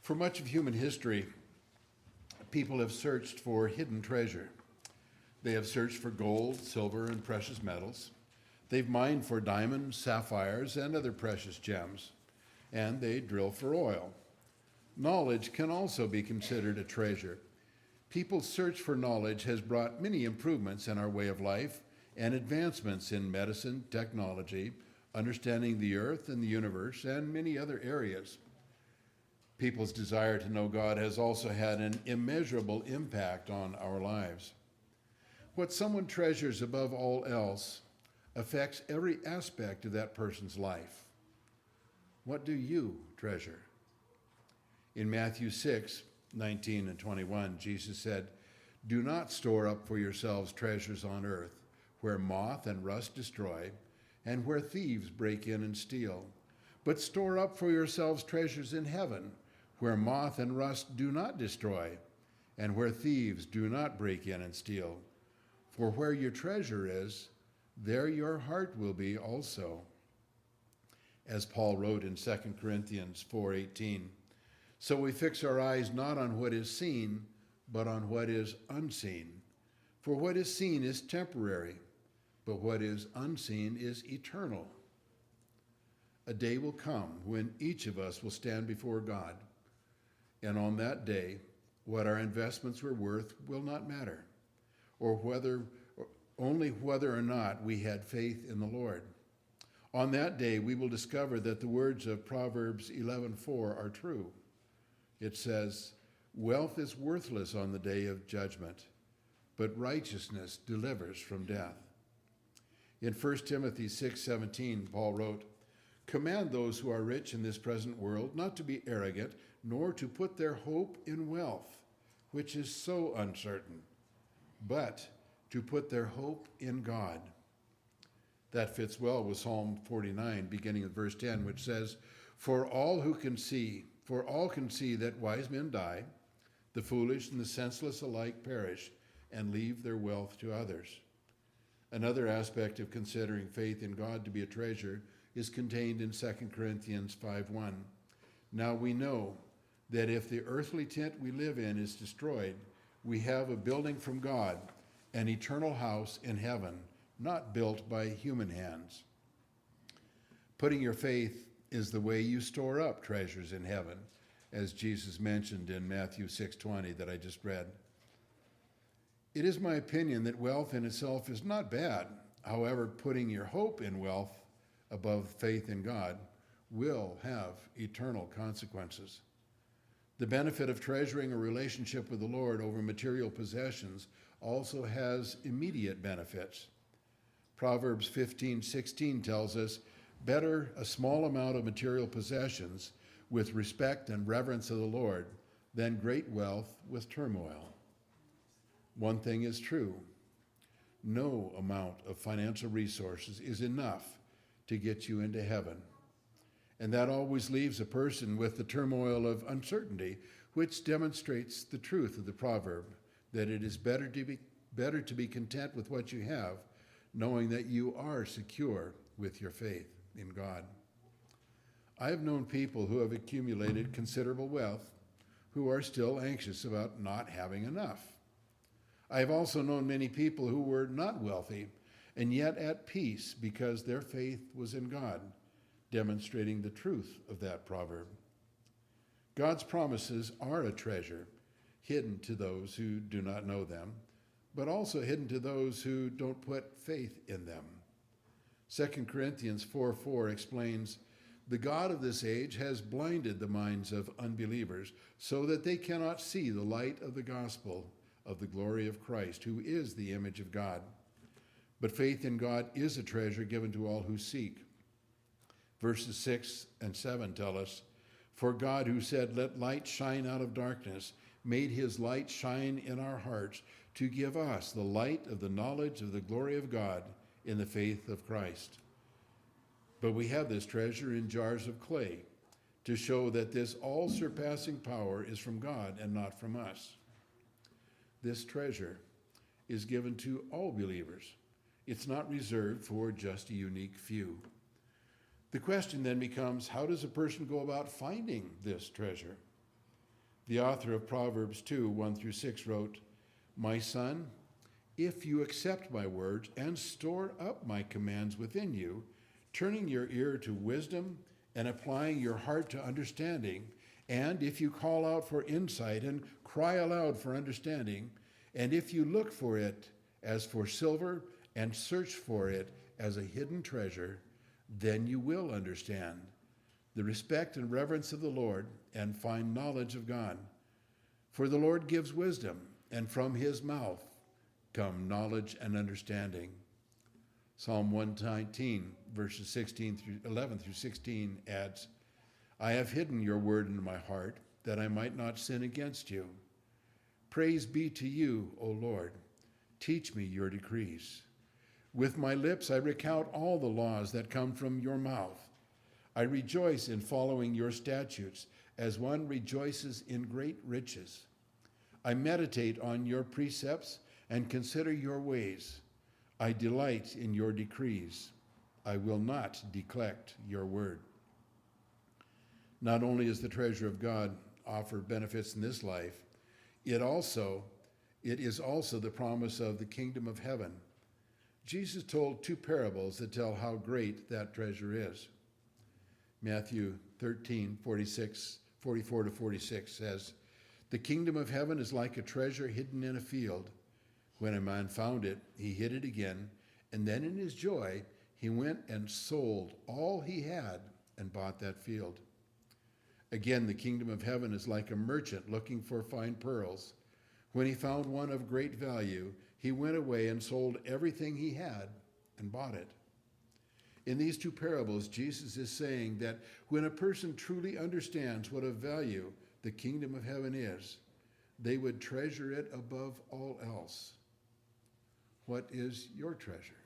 For much of human history, people have searched for hidden treasure. They have searched for gold, silver, and precious metals. They've mined for diamonds, sapphires, and other precious gems, and they drill for oil. Knowledge can also be considered a treasure. People's search for knowledge has brought many improvements in our way of life and advancements in medicine, technology, understanding the earth and the universe, and many other areas. People's desire to know God has also had an immeasurable impact on our lives. What someone treasures above all else affects every aspect of that person's life. What do you treasure? In Matthew 6:19 and 21, Jesus said, "Do not store up for yourselves treasures on earth, where moth and rust destroy, and where thieves break in and steal. But store up for yourselves treasures in heaven, where moth and rust do not destroy, and where thieves do not break in and steal. For where your treasure is, there your heart will be also." As Paul wrote in 2 Corinthians 4:18, "So we fix our eyes not on what is seen, but on what is unseen. For what is seen is temporary, but what is unseen is eternal." A day will come when each of us will stand before God, and on that day, what our investments were worth will not matter, or only whether or not we had faith in the Lord. On that day, we will discover that the words of Proverbs 11:4 are true. It says, "Wealth is worthless on the day of judgment, but righteousness delivers from death." In 1 Timothy 6:17, Paul wrote, "Command those who are rich in this present world not to be arrogant, nor to put their hope in wealth, which is so uncertain, but to put their hope in God." That fits well with Psalm 49, beginning with verse 10, which says, For all can see that wise men die, the foolish and the senseless alike perish, and leave their wealth to others." Another aspect of considering faith in God to be a treasure is contained in 2 Corinthians 5:1. "Now we know that if the earthly tent we live in is destroyed, we have a building from God, an eternal house in heaven, not built by human hands." Putting your faith is the way you store up treasures in heaven, as Jesus mentioned in Matthew 6:20 that I just read. It is my opinion that wealth in itself is not bad. However, putting your hope in wealth above faith in God will have eternal consequences. The benefit of treasuring a relationship with the Lord over material possessions also has immediate benefits. Proverbs 15:16 tells us, "Better a small amount of material possessions with respect and reverence of the Lord than great wealth with turmoil." One thing is true: no amount of financial resources is enough to get you into heaven. And that always leaves a person with the turmoil of uncertainty, which demonstrates the truth of the proverb that it is better to be content with what you have, knowing that you are secure with your faith in God. I have known people who have accumulated considerable wealth who are still anxious about not having enough. I have also known many people who were not wealthy and yet at peace because their faith was in God, demonstrating the truth of that proverb. God's promises are a treasure, hidden to those who do not know them, but also hidden to those who don't put faith in them. 2 Corinthians 4:4 explains, "The God of this age has blinded the minds of unbelievers so that they cannot see the light of the gospel of the glory of Christ, who is the image of God. But faith in God is a treasure given to all who seek." Verses 6 and 7 tell us, "For God, who said, 'Let light shine out of darkness,' made his light shine in our hearts to give us the light of the knowledge of the glory of God in the faith of Christ. But we have this treasure in jars of clay to show that this all-surpassing power is from God and not from us." This treasure is given to all believers. It's not reserved for just a unique few. The question then becomes, how does a person go about finding this treasure? The author of Proverbs 2, 1 through 6 wrote, "My son, if you accept my words and store up my commands within you, turning your ear to wisdom and applying your heart to understanding, and if you call out for insight and cry aloud for understanding, and if you look for it as for silver and search for it as a hidden treasure, then you will understand the respect and reverence of the Lord and find knowledge of God. For the Lord gives wisdom, and from his mouth come knowledge and understanding." Psalm 119, verses 11 through 16 adds, "I have hidden your word in my heart, that I might not sin against you. Praise be to you, O Lord. Teach me your decrees. With my lips I recount all the laws that come from your mouth. I rejoice in following your statutes, as one rejoices in great riches. I meditate on your precepts and consider your ways. I delight in your decrees. I will not neglect your word." Not only is the treasure of God offer benefits in this life, it is also the promise of the kingdom of heaven. Jesus told two parables that tell how great that treasure is. Matthew 13, 44 to 46 says, "The kingdom of heaven is like a treasure hidden in a field. When a man found it, he hid it again, and then in his joy, he went and sold all he had and bought that field. Again, the kingdom of heaven is like a merchant looking for fine pearls. When he found one of great value, he went away and sold everything he had and bought it." In these two parables, Jesus is saying that when a person truly understands what of value the kingdom of heaven is, they would treasure it above all else. What is your treasure?